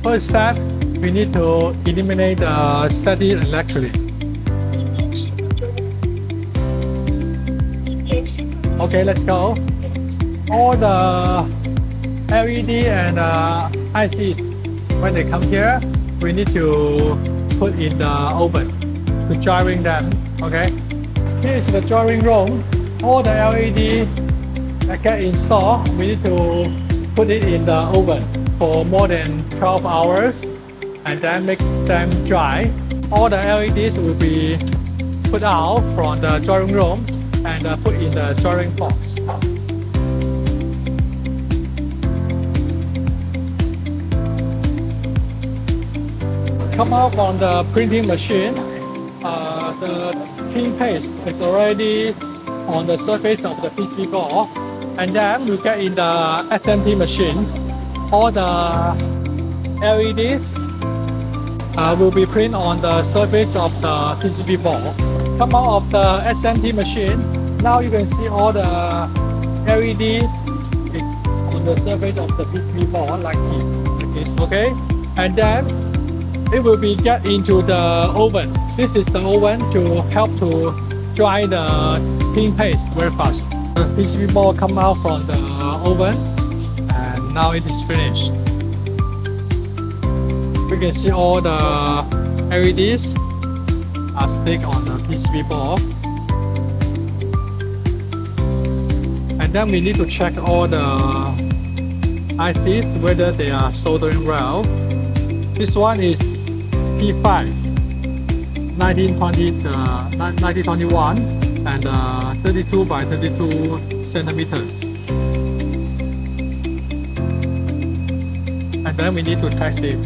first step, we need to eliminate the static electric. Okay, let's go. All the LED and ICs, when they come here, we need to put in the oven to drying them. Okay, here is the drying room. All the LED that get installed, we need to put it in the oven for more than 12 hours and then make them dry. All the LEDs will be put out from the drying room and put in the drying box. Come out from the printing machine. The pin paste is already on the surface of the PCB board, and then we get in the SMD machine. All the LEDs will be printed on the surface of the PCB board. Come out of the SMD machine. Now you can see all the LED is on the surface of the PCB board like this. Okay, and then it will be get into the oven. This is the oven to help to dry the thin paste very fast. The PCB board come out from the oven and now it is finished. We can see all the LEDs are stick on the PCB board. And then we need to check all the ICs whether they are soldering well. This one is P5 1921 and 32 by 32 centimeters. And then we need to test it.